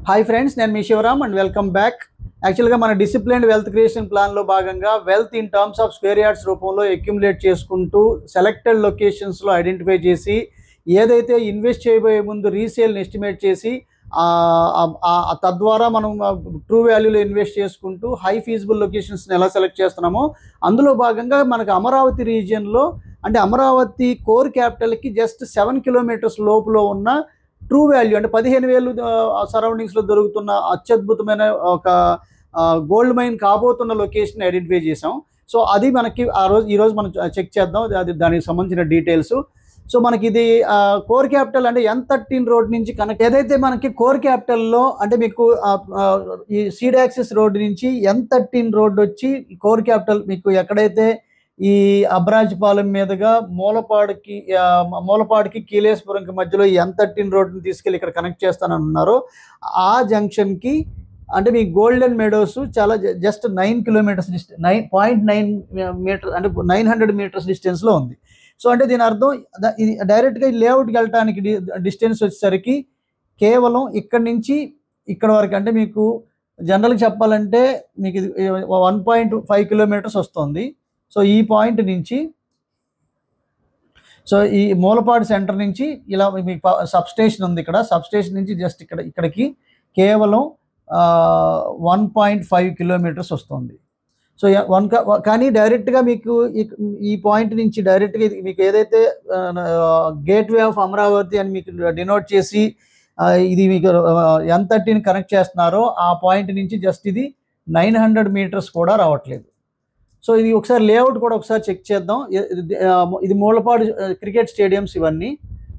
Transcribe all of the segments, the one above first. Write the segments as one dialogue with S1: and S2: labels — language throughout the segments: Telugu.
S1: హాయ్ ఫ్రెండ్స్, నేను మీ శివరామ్ అండ్ వెల్కమ్ బ్యాక్. యాక్చువల్గా మన డిసిప్లిన్డ్ వెల్త్ క్రియేషన్ ప్లాన్లో భాగంగా wealth in terms of square yards రూపంలో అక్యుములేట్ చేసుకుంటూ సెలెక్టెడ్ లొకేషన్స్లో ఐడెంటిఫై చేసి ఏదైతే ఇన్వెస్ట్ చేయబోయే ముందు రీసేల్ని ఎస్టిమేట్ చేసి తద్వారా మనం ట్రూ వాల్యూలో ఇన్వెస్ట్ చేసుకుంటూ హై ఫీజిబుల్ లొకేషన్స్ని ఎలా సెలెక్ట్ చేస్తున్నామో అందులో భాగంగా మనకు అమరావతి రీజియన్లో అంటే అమరావతి కోర్ క్యాపిటల్కి జస్ట్ 7 కిలోమీటర్స్ లోపులో ఉన్న ట్రూ వాల్యూ అంటే 15,000 సరౌండింగ్స్లో దొరుకుతున్న అత్యద్భుతమైన ఒక గోల్డ్ మైన్ కాబోతున్న లొకేషన్ ఐడెంటిఫై చేసాం. సో అది మనకి ఈరోజు మనం చెక్ చేద్దాం అది దానికి సంబంధించిన డీటెయిల్స్. సో మనకి ఇది కోర్ క్యాపిటల్ అంటే N13 రోడ్ నుంచి కనెక్ట్ ఏదైతే మనకి కోర్ క్యాపిటల్లో అంటే మీకు ఈ సీడ్ యాక్సిస్ రోడ్ నుంచి N13 రోడ్ వచ్చి కోర్ క్యాపిటల్ మీకు ఎక్కడైతే ఈ అబ్రాజ్పాలెం మీదుగా మూలపాడికి కీలేశ్వరంకి మధ్యలో ఈ N13 రోడ్ని తీసుకెళ్ళి ఇక్కడ కనెక్ట్ చేస్తానన్నారు. ఆ జంక్షన్కి అంటే మీ గోల్డెన్ మెడోస్ చాలా జస్ట్ 9 కిలోమీటర్స్ 9.9 మీటర్ అంటే 900 మీటర్స్ డిస్టెన్స్లో ఉంది. సో అంటే దీని అర్థం ఇది డైరెక్ట్గా లేఅవుట్కి వెళ్ళటానికి డిస్టెన్స్ వచ్చేసరికి కేవలం ఇక్కడి నుంచి ఇక్కడ వరకు అంటే మీకు జనరల్గా చెప్పాలంటే మీకు ఇది 1.5 కిలోమీటర్స్ వస్తుంది. సో ఈ పాయింట్ నుంచి సో ఈ మూలపాడు సెంటర్ నుంచి ఇలా మీకు సబ్స్టేషన్ ఉంది. ఇక్కడ సబ్స్టేషన్ నుంచి జస్ట్ ఇక్కడికి కేవలం 1.5 కిలోమీటర్స్ వస్తుంది. సో కానీ డైరెక్ట్గా మీకు ఈ పాయింట్ నుంచి డైరెక్ట్గా మీకు ఏదైతే గేట్వే ఆఫ్ అమరావతి అని మీకు డినోట్ చేసి ఇది మీకు N13 కనెక్ట్ చేస్తున్నారో ఆ పాయింట్ నుంచి జస్ట్ ఇది 900 మీటర్స్ కూడా రావట్లేదు. సో ఇది ఒకసారి లేఅవుట్ కూడా ఒకసారి చెక్ చేద్దాం. ఇది మూలపాడు క్రికెట్ స్టేడియంస్ ఇవన్నీ.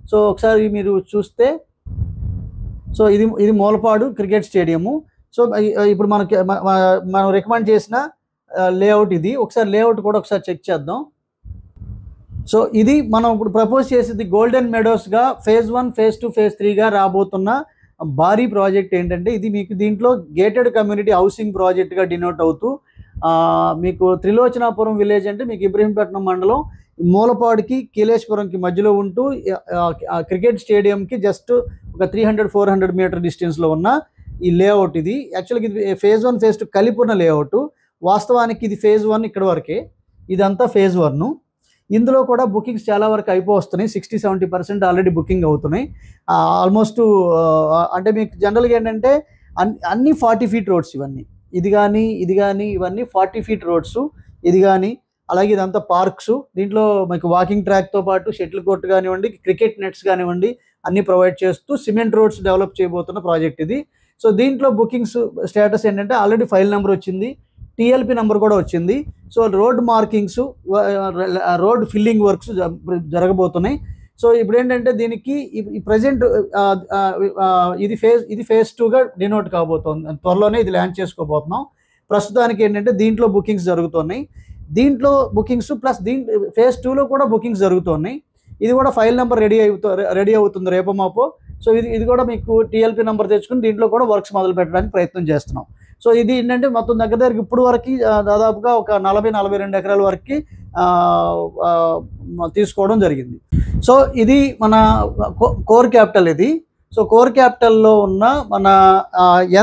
S1: సో ఒకసారి మీరు చూస్తే సో ఇది మూలపాడు క్రికెట్ స్టేడియము. సో ఇప్పుడు మనం రికమెండ్ చేసిన లేఅవుట్ ఇది. ఒకసారి లేఅవుట్ కూడా ఒకసారి చెక్ చేద్దాం. సో ఇది మనం ఇప్పుడు ప్రపోజ్ చేసేది గోల్డెన్ మెడోస్గా ఫేజ్ 1, ఫేజ్ 2, ఫేజ్ 3గా రాబోతున్న భారీ ప్రాజెక్ట్ ఏంటంటే ఇది మీకు దీంట్లో గేటెడ్ కమ్యూనిటీ హౌసింగ్ ప్రాజెక్ట్గా డినోట్ అవుతూ మీకు త్రిలోచనాపురం విలేజ్ అంటే మీకు ఇబ్రహీంపట్నం మండలం మూలపాడుకి కీలేశ్వరంకి మధ్యలో ఉంటూ క్రికెట్ స్టేడియంకి జస్ట్ ఒక 300-400 మీటర్ డిస్టెన్స్లో ఉన్న ఈ లేఅవుట్ ఇది. యాక్చువల్గా ఇది ఫేజ్ 1, ఫేజ్ 2 కలిపి ఉన్న లేఅవుట్. వాస్తవానికి ఇది ఫేజ్ 1 ఇక్కడ వరకే, ఇదంతా ఫేజ్ 1. ఇందులో కూడా బుకింగ్స్ చాలా వరకు అయిపోతున్నాయి. 60-70% ఆల్రెడీ బుకింగ్ అవుతున్నాయి. ఆల్మోస్ట్ అంటే మీకు జనరల్గా ఏంటంటే అన్ని 40 ఫీట్ రోడ్స్ ఇవన్నీ. ఇది కానీ ఇవన్నీ 40 ఫీట్ రోడ్స్. ఇది కానీ అలాగే ఇదంతా పార్క్స్. దీంట్లో మీకు వాకింగ్ ట్రాక్తో పాటు షటిల్ కోర్ట్ కానివ్వండి, క్రికెట్ నెట్స్ కానివ్వండి అన్నీ ప్రొవైడ్ చేస్తూ సిమెంట్ రోడ్స్ డెవలప్ చేయబోతున్న ప్రాజెక్ట్ ఇది. సో దీంట్లో బుకింగ్స్ స్టేటస్ ఏంటంటే ఆల్రెడీ ఫైల్ నెంబర్ వచ్చింది, TLP నెంబర్ కూడా వచ్చింది. So road markings, road filling works జరగబోతున్నాయి. సో ఇప్పుడు ఏంటంటే దీనికి ఈ ప్రజెంట్ ఇది ఫేజ్ 2గా డినోట్ కాబోతోంది. త్వరలోనే ఇది ల్యాండ్ చేసుకోబోతున్నాం. ప్రస్తుతానికి ఏంటంటే దీంట్లో బుకింగ్స్ జరుగుతున్నాయి. దీంట్లో బుకింగ్స్ ప్లస్ ఫేజ్ 2లో కూడా బుకింగ్స్ జరుగుతున్నాయి. ఇది కూడా ఫైల్ నెంబర్ రెడీ అవుతుంది రేపో మాపో. సో ఇది కూడా మీకు TLP నెంబర్ తెచ్చుకుని దీంట్లో కూడా వర్క్స్ మొదలు పెట్టడానికి ప్రయత్నం చేస్తున్నాం. సో ఇది ఏంటంటే మొత్తం దగ్గరికి ఇప్పుడు వరకు దాదాపుగా ఒక 40-42 ఎకరాల వరకు తీసుకోవడం జరిగింది. సో ఇది మన కోర్ క్యాపిటల్ ఇది. సో కోర్ క్యాపిటల్లో ఉన్న మన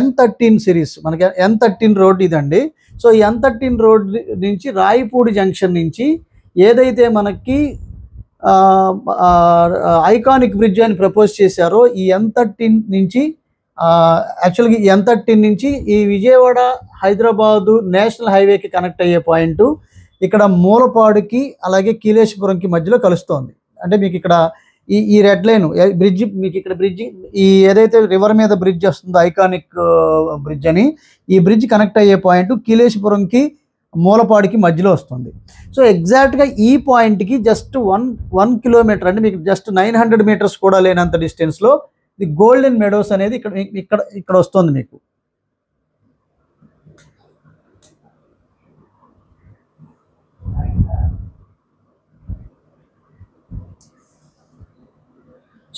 S1: N13 సిరీస్ మనకి N13 రోడ్ ఇదండి. సో ఈ N13 రోడ్ నుంచి రాయపూడి జంక్షన్ నుంచి ఏదైతే మనకి ఐకానిక్ బ్రిడ్జ్ అని ప్రపోజ్ చేశారో ఈ N13 నుంచి యాక్చువల్గా ఈ N13 నుంచి ఈ విజయవాడ హైదరాబాదు నేషనల్ హైవేకి కనెక్ట్ అయ్యే పాయింట్ ఇక్కడ మూలపాడుకి అలాగే కీలేశ్వరంకి మధ్యలో కలుస్తోంది. అంటే మీకు ఇక్కడ ఈ రెడ్ లైన్ బ్రిడ్జ్ మీకు ఇక్కడ బ్రిడ్జ్ ఈ ఏదైతే రివర్ మీద బ్రిడ్జ్ వస్తుందో ఐకానిక్ బ్రిడ్జ్ అని ఈ బ్రిడ్జ్ కనెక్ట్ అయ్యే పాయింట్ కీలేశ్వరంకి మూలపాడికి మధ్యలో వస్తుంది. సో ఎగ్జాక్ట్గా ఈ పాయింట్కి జస్ట్ 1 కిలోమీటర్ అంటే మీకు జస్ట్ 900 మీటర్స్ కూడా లేనంత డిస్టెన్స్లో ఇది గోల్డెన్ మెడోస్ అనేది ఇక్కడ వస్తుంది మీకు.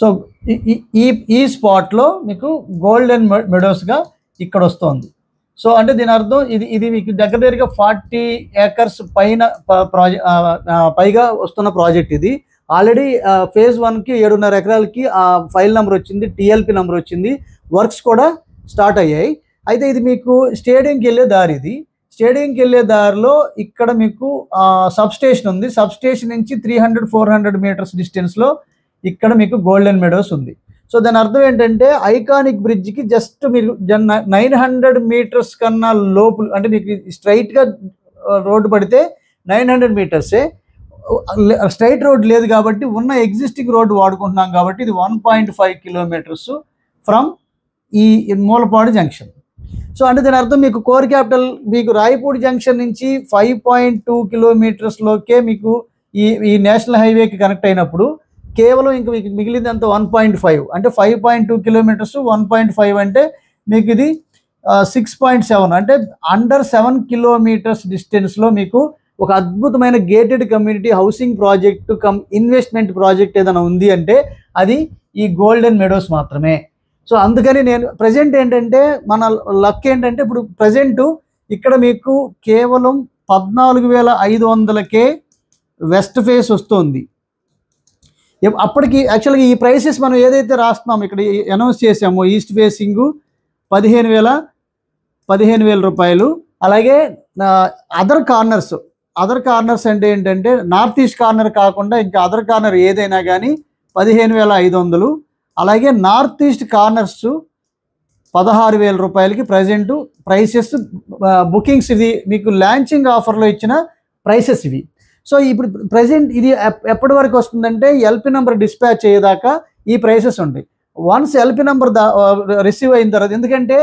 S1: సో ఈ స్పాట్లో మీకు గోల్డెన్ మెడోస్గా ఇక్కడ వస్తుంది. సో అంటే దీని అర్థం ఇది మీకు దగ్గరగా 40 ఏకర్స్ పైగా వస్తున్న ప్రాజెక్ట్ ఇది. ఆల్రెడీ ఫేజ్ 1కి 7.5 ఎకరాలకి ఫైల్ నెంబర్ వచ్చింది, టీఎల్పీ నెంబర్ వచ్చింది, వర్క్స్ కూడా స్టార్ట్ అయ్యాయి. అయితే ఇది మీకు స్టేడియంకి వెళ్ళే దారి. ఇది స్టేడియంకి వెళ్ళే దారిలో ఇక్కడ మీకు సబ్ స్టేషన్ ఉంది. సబ్ స్టేషన్ నుంచి 300-400 మీటర్స్ డిస్టెన్స్లో ఇక్కడ మీకు గోల్డెన్ మెడోస్ ఉంది. సో దాని అర్థం ఏంటంటే ఐకానిక్ బ్రిడ్జ్కి జస్ట్ మీరు 900 మీటర్స్ కన్నా లోపు, అంటే మీకు స్ట్రైట్గా రోడ్డు పడితే 900 మీటర్సే, స్ట్రైట్ రోడ్ లేదు కాబట్టి ఉన్న ఎగ్జిస్టింగ్ రోడ్డు వాడుకుంటున్నాం కాబట్టి ఇది 1.5 కిలోమీటర్స్ ఫ్రమ్ ఈ మూలపాడు జంక్షన్. సో అంటే దీని అర్థం మీకు కోర్ క్యాపిటల్ మీకు రాయపూడి జంక్షన్ నుంచి 5.2 కిలోమీటర్స్లోకే మీకు ఈ నేషనల్ హైవేకి కనెక్ట్ అయినప్పుడు కేవలం ఇంక మీకు మిగిలింది అంత 1.5, అంటే 5.2 కిలోమీటర్స్ 1.5 అంటే మీకు ఇది 6.7, అంటే అండర్ 7 కిలోమీటర్స్ డిస్టెన్స్లో మీకు ఒక అద్భుతమైన gated community housing project investment project ఏదైనా ఉంది అంటే అది ఈ గోల్డెన్ మెడోస్ మాత్రమే. సో అందుకని నేను ప్రజెంట్ ఏంటంటే మన లక్ ఏంటంటే ఇప్పుడు ప్రజెంటు ఇక్కడ మీకు కేవలం 14,500కే వెస్ట్ ఫేస్ వస్తుంది. అప్పటికి యాక్చువల్గా ఈ ప్రైసెస్ మనం ఏదైతే రాస్తున్నామో ఇక్కడ అనౌన్స్ చేసామో ఈస్ట్ ఫేసింగు 15,000 రూపాయలు. అలాగే అదర్ కార్నర్స్ అంటే ఏంటంటే నార్త్ ఈస్ట్ కార్నర్ కాకుండా ఇంకా అదర్ కార్నర్ ఏదైనా కానీ 15,500. అలాగే నార్త్ ఈస్ట్ కార్నర్స్ 16,000 రూపాయలకి ప్రజెంటు ప్రైసెస్ బుకింగ్స్. ఇది మీకు లాంచింగ్ ఆఫర్లో ఇచ్చిన ప్రైసెస్ ఇవి. సో ఇప్పుడు ప్రజెంట్ ఇది ఎప్పటి వరకు వస్తుందంటే ఎల్పి నెంబర్ డిస్పాచ్ అయ్యేదాకా ఈ ప్రైసెస్ ఉంటాయి. వన్స్ ఎల్పి నెంబర్ రిసీవ్ అయిన తర్వాత, ఎందుకంటే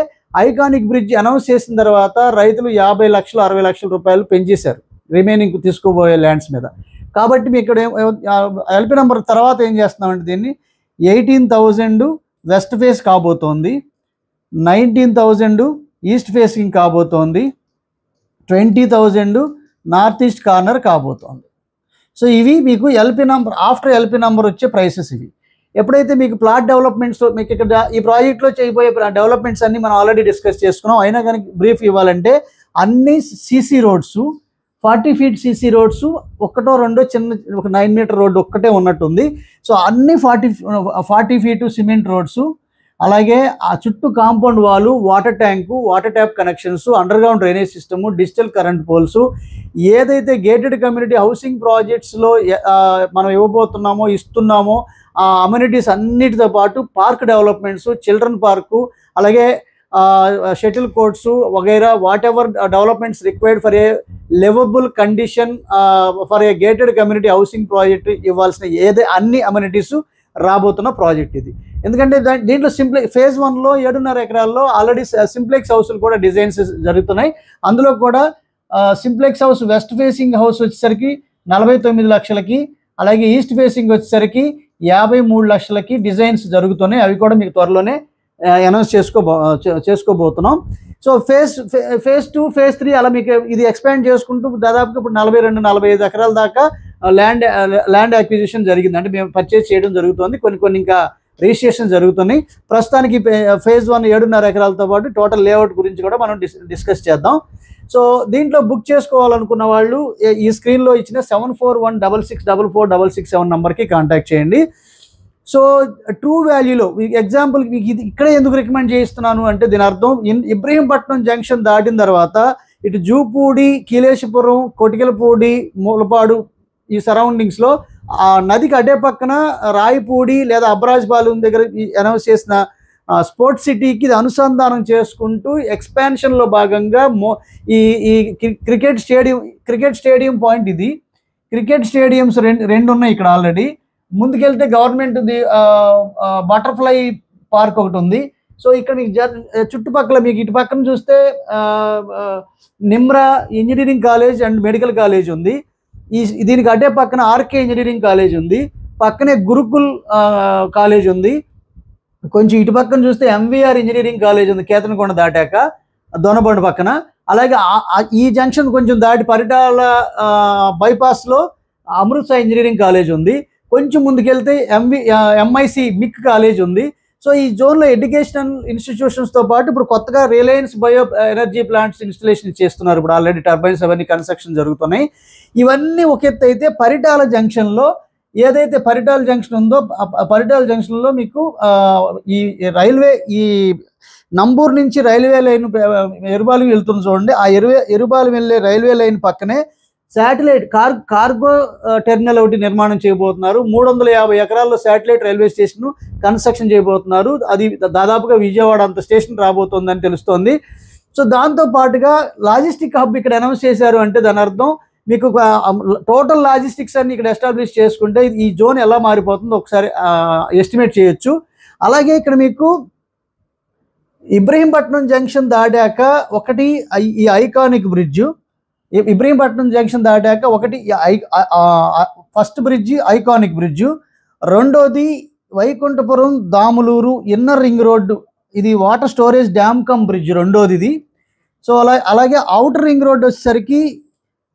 S1: ఐకానిక్ బ్రిడ్జ్ అనౌన్స్ చేసిన తర్వాత రైతులు 50 లక్షలు 60 లక్షల రూపాయలు పెంచేశారు రిమైనింగ్ తీసుకోబోయే ల్యాండ్స్ మీద. కాబట్టి మీ ఇక్కడ ఎల్పి నెంబర్ తర్వాత ఏం చేస్తున్నామంటే దీన్ని 18,000 వెస్ట్ ఫేస్ కాబోతోంది, 19,000 ఈస్ట్ ఫేసింగ్ కాబోతోంది, 20,000 నార్త్ ఈస్ట్ కార్నర్ కాబోతోంది. సో ఇవి మీకు LP number after LP number వచ్చే ప్రైసెస్ ఇవి. ఎప్పుడైతే మీకు ప్లాట్ డెవలప్మెంట్స్ మీకు ఇక్కడ ఈ ప్రాజెక్ట్లో చేయబోయే డెవలప్మెంట్స్ అన్నీ మనం ఆల్రెడీ డిస్కస్ చేసుకున్నాం. అయినా కానీ బ్రీఫ్ ఇవ్వాలంటే అన్ని CC roads 40 feet CC roads, ఒకటో రెండో చిన్న ఒక 9 మీటర్ రోడ్డు ఒక్కటే ఉన్నట్టుంది. సో అన్ని 40 ఫీటు సిమెంట్ రోడ్స్, అలాగే ఆ చుట్టూ compound wall, water tank, water tap connections, under ground drainage system, digital current poles, ఏదైతే గేటెడ్ కమ్యూనిటీ హౌసింగ్ ప్రాజెక్ట్స్లో మనం ఇస్తున్నామో ఆ అమ్యూనిటీస్ అన్నిటితో పాటు పార్క్ డెవలప్మెంట్స్, చిల్డ్రన్ పార్కు, అలాగే షటిల్ కోర్ట్స్ వగైరా whatever developments required for a livable condition for a gated community housing project ఇవ్వాల్సిన అన్ని అమ్యూనిటీస్ రాబోతున్న ప్రాజెక్ట్ ఇది. ఎందుకంటే దీంట్లో ఫేజ్ 1లో 7.5 ఎకరాల్లో ఆల్రెడీ సింప్లెక్స్ హౌస్లు కూడా డిజైన్స్ జరుగుతున్నాయి. అందులో కూడా simplex house west facing house వచ్చేసరికి 49 లక్షలకి, అలాగే ఈస్ట్ ఫేసింగ్ వచ్చేసరికి 53 లక్షలకి డిజైన్స్ జరుగుతున్నాయి. అవి కూడా మీకు త్వరలోనే అనౌన్స్ చేసుకోబోతున్నాం. సో ఫేజ్ 2, ఫేజ్ 3 అలా మీకు ఇది ఎక్స్పాండ్ చేసుకుంటూ దాదాపుగా ఇప్పుడు 42-45 ఎకరాల దాకా ల్యాండ్ అక్విజిషన్ జరిగింది. అంటే మేము పర్చేస్ చేయడం జరుగుతుంది. కొన్ని ఇంకా రిజిస్ట్రేషన్ జరుగుతున్నాయి. ప్రస్తుతానికి ఫేజ్ 1 7.5 ఎకరాలతో పాటు టోటల్ లేఅవుట్ గురించి కూడా మనం డిస్కస్ చేద్దాం. సో దీంట్లో బుక్ చేసుకోవాలనుకున్న వాళ్ళు ఈ స్క్రీన్లో ఇచ్చిన 7416644667 నెంబర్కి కాంటాక్ట్ చేయండి. సో ట్రూ వాల్యూలో ఎగ్జాంపుల్ మీకు ఇది ఇక్కడే ఎందుకు రికమెండ్ చేస్తున్నాను అంటే దీని అర్థం ఇబ్రహీంపట్నం జంక్షన్ దాటిన తర్వాత ఇటు జూపూడి, కీలేశపురం, కొటికలపూడి, మూలపాడు ఈ సరౌండింగ్స్లో ఆ నదికి అడ్డే పక్కన రాయపూడి లేదా అబ్రాజ్పాలెం దగ్గర అనౌన్స్ చేసిన స్పోర్ట్స్ సిటీకి ఇది అనుసంధానం చేసుకుంటూ ఎక్స్పాన్షన్లో భాగంగా ఈ క్రికెట్ స్టేడియం పాయింట్ ఇది. క్రికెట్ స్టేడియంస్ రెండు ఉన్నాయి ఇక్కడ ఆల్రెడీ. ముందుకెళ్తే గవర్నమెంట్ది బటర్ఫ్లై పార్క్ ఒకటి ఉంది. సో ఇక్కడ మీకు చుట్టుపక్కల మీకు ఇటు పక్కన చూస్తే Nimra engineering college and medical college ఉంది. దీనికి అడ్డే పక్కన ఆర్కే ఇంజనీరింగ్ కాలేజ్ ఉంది, పక్కనే గురుకుల్ కాలేజ్ ఉంది. కొంచెం ఇటు పక్కన చూస్తే ఎంవీఆర్ ఇంజనీరింగ్ కాలేజ్ ఉంది కేతనకొండ దాటాక దొనబండు పక్కన. అలాగే ఈ జంక్షన్ కొంచెం దాటి పరిటాల బైపాస్లో అమృత్సర్ ఇంజనీరింగ్ కాలేజ్ ఉంది. కొంచెం ముందుకెళ్తే ఎంఐసి మిక్ కాలేజ్ ఉంది. సో ఈ జోన్లో ఎడ్యుకేషనల్ ఇన్స్టిట్యూషన్స్తో పాటు ఇప్పుడు కొత్తగా Reliance bio energy plants installation చేస్తున్నారు. ఇప్పుడు ఆల్రెడీ టర్బైన్స్ అవన్నీ కన్స్ట్రక్షన్ జరుగుతున్నాయి. ఇవన్నీ ఒక ఎత్తు అయితే పరిటాల జంక్షన్లో ఏదైతే పరిటాల జంక్షన్ ఉందో పరిటాల జంక్షన్లో మీకు ఈ రైల్వే ఈ నంబూరు నుంచి రైల్వే లైన్ ఎరుబాలెం వెళ్తుంది చూడండి. ఆ ఎరుబాలెం వెళ్ళే రైల్వే లైన్ పక్కనే శాటిలైట్ కార్గో టెర్మినల్ ఒకటి నిర్మాణం చేయబోతున్నారు. 350 ఎకరాల్లో శాటిలైట్ రైల్వే స్టేషన్ కన్స్ట్రక్షన్ చేయబోతున్నారు. అది దాదాపుగా విజయవాడ అంత స్టేషన్ రాబోతుందని తెలుస్తోంది. సో దాంతో పాటుగా లాజిస్టిక్ హబ్ ఇక్కడ అనౌన్స్ చేశారు అంటే దాని అర్థం మీకు టోటల్ లాజిస్టిక్స్ అన్ని ఇక్కడ ఎస్టాబ్లిష్ చేసుకుంటే ఈ జోన్ ఎలా మారిపోతుందో ఒకసారి ఎస్టిమేట్ చేయొచ్చు. అలాగే ఇక్కడ మీకు ఇబ్రహీంపట్నం జంక్షన్ దాటాక ఒకటి ఈ ఐకానిక్ బ్రిడ్జ్, ఇబ్రహీంపట్నం జంక్షన్ దాటాక ఒకటి ఫస్ట్ బ్రిడ్జ్ ఐకానిక్ బ్రిడ్జ్, రెండోది Vaikunthapuram Damuluru inner ring road, ఇది water storage dam cum bridge రెండోది ఇది. సో అలాగే అవుటర్ రింగ్ రోడ్డు వచ్చేసరికి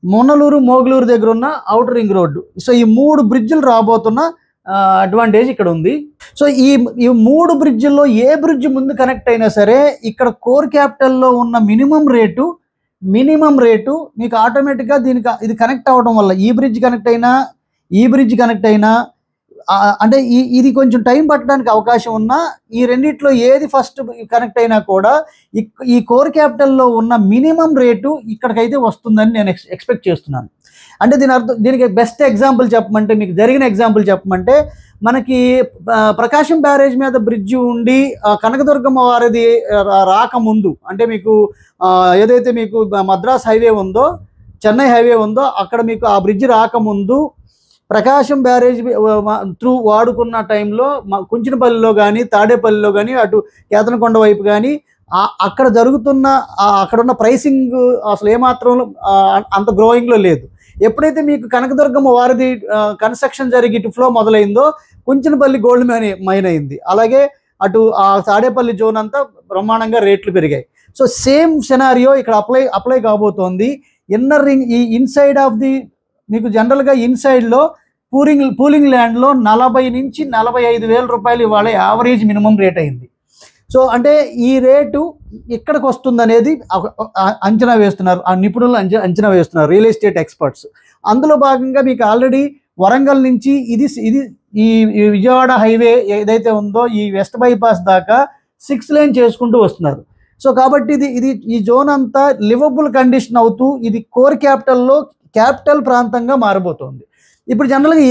S1: మొన్నలూరు మోగులూరు దగ్గర ఉన్న అవుటర్ రింగ్ రోడ్డు. సో ఈ 3 బ్రిడ్జిలు రాబోతున్న అడ్వాంటేజ్ ఇక్కడ ఉంది. సో ఈ 3 బ్రిడ్జిల్లో ఏ బ్రిడ్జ్ ముందు కనెక్ట్ అయినా సరే ఇక్కడ కోర్ క్యాపిటల్లో ఉన్న మినిమం రేటు మీకు ఆటోమేటిక్గా ఇది కనెక్ట్ అవ్వడం వల్ల ఈ బ్రిడ్జ్ కనెక్ట్ అయినా అంటే ఇది కొంచెం టైం పట్టడానికి అవకాశం ఉన్నా ఈ రెండిట్లో ఏది ఫస్ట్ కనెక్ట్ అయినా కూడా ఈ కోర్ క్యాపిటల్లో ఉన్న మినిమం రేటు ఇక్కడికైతే వస్తుందని నేను ఎక్స్పెక్ట్ చేస్తున్నాను. అంటే దీనికి బెస్ట్ ఎగ్జాంపుల్ చెప్పమంటే, మీకు జరిగిన ఎగ్జాంపుల్ చెప్పమంటే, మనకి ప్రకాశం బ్యారేజ్ మీద బ్రిడ్జి ఉండి కనకదుర్గమ్మ వారిది రాకముందు అంటే మీకు ఏదైతే మీకు మద్రాస్ హైవే ఉందో చెన్నై హైవే ఉందో అక్కడ మీకు ఆ బ్రిడ్జి రాకముందు ప్రకాశం బ్యారేజ్ త్రూ వాడుకున్న టైంలో కుంచినపల్లిలో కానీ తాడేపల్లిలో కానీ అటు కేతనకొండ వైపు కానీ అక్కడ జరుగుతున్న అక్కడున్న ప్రైసింగ్ అసలు ఏమాత్రం అంత గ్రోయింగ్లో లేదు. ఎప్పుడైతే మీకు కనకదుర్గమ్మ వారిది కన్స్ట్రక్షన్ జరిగి ఇటు ఫ్లో మొదలైందో కుంచినపల్లి గోల్డ్ మైన్ అయింది. అలాగే అటు ఆ తాడేపల్లి జోన్ అంతా బ్రహ్మాండంగా రేట్లు పెరిగాయి. సో సేమ్ సినారియో ఇక్కడ అప్లై కాబోతోంది. ఇన్నర్ రింగ్ ఈ ఇన్సైడ్ ఆఫ్ ది మీకు జనరల్గా ఇన్సైడ్లో పూలింగ్ ల్యాండ్లో 40 నుంచి 45 వేల రూపాయలు ఇవాళ యావరేజ్ మినిమం రేట్ అయింది. సో అంటే ఈ రేటు ఎక్కడికి వస్తుంది అనేది అంచనా వేస్తున్నారు ఆ నిపుణులు, అంచనా వేస్తున్నారు రియల్ ఎస్టేట్ ఎక్స్పర్ట్స్. అందులో భాగంగా మీకు ఆల్రెడీ వరంగల్ నుంచి ఇది ఈ విజయవాడ హైవే ఏదైతే ఉందో ఈ వెస్ట్ బైపాస్ దాకా 6 లేన్ చేసుకుంటూ వస్తున్నారు. సో కాబట్టి ఇది ఈ జోన్ అంతా లివబుల్ కండిషన్ అవుతూ ఇది కోర్ క్యాపిటల్ ప్రాంతంగా మారబోతోంది. ఇప్పుడు జనరల్గా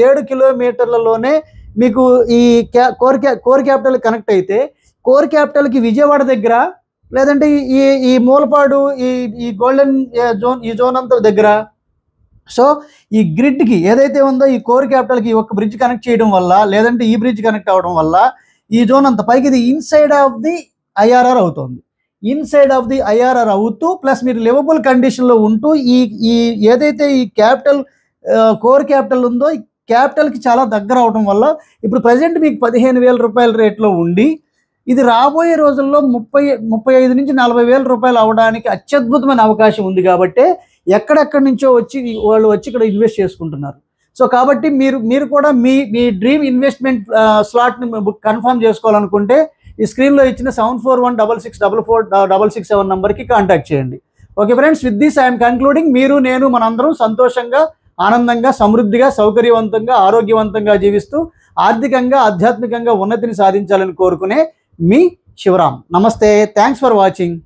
S1: 7 కిలోమీటర్లలోనే మీకు ఈ కోర్ క్యాపిటల్ కనెక్ట్ అయితే కోర్ క్యాపిటల్కి విజయవాడ దగ్గర లేదంటే ఈ మూలపాడు ఈ గోల్డెన్ జోన్ ఈ జోన్ అంతా దగ్గర. సో ఈ గ్రిడ్కి ఏదైతే ఉందో ఈ కోర్ క్యాపిటల్కి ఒక బ్రిడ్జ్ కనెక్ట్ చేయడం వల్ల లేదంటే ఈ బ్రిడ్జ్ కనెక్ట్ అవ్వడం వల్ల ఈ జోన్ అంతా పైకి ఇది ఇన్సైడ్ ఆఫ్ ది ఐఆర్ఆర్ అవుతుంది. ఇన్సైడ్ ఆఫ్ ది ఐఆర్ఆర్ అవుతూ ప్లస్ మీరు లివబుల్ కండిషన్లో ఉంటూ ఈ ఏదైతే ఈ కోర్ క్యాపిటల్ ఉందో ఈ క్యాపిటల్కి చాలా దగ్గర అవడం వల్ల ఇప్పుడు ప్రజెంట్ మీకు 15,000 రూపాయల రేట్లో ఉండి ఇది రాబోయే రోజుల్లో 35 నుంచి 40 వేల రూపాయలు అవడానికి అత్యద్భుతమైన అవకాశం ఉంది. కాబట్టి ఎక్కడెక్కడి నుంచో వాళ్ళు వచ్చి ఇక్కడ ఇన్వెస్ట్ చేసుకుంటున్నారు. సో కాబట్టి మీరు కూడా మీ డ్రీమ్ ఇన్వెస్ట్మెంట్ స్లాట్ని కన్ఫర్మ్ చేసుకోవాలనుకుంటే ఈ స్క్రీన్లో ఇచ్చిన 7416644667 నెంబర్కి కాంటాక్ట్ చేయండి. Okay friends, with this I'm concluding. నేను మనందరం సంతోషంగా, ఆనందంగా, సమృద్ధిగా, సౌకర్యవంతంగా, ఆరోగ్యవంతంగా జీవిస్తూ ఆర్థికంగా, ఆధ్యాత్మికంగా ఉన్నతిని సాధించాలని కోరుకునే మీ శివరామ్. నమస్తే, థ్యాంక్స్ ఫర్ వాచింగ్.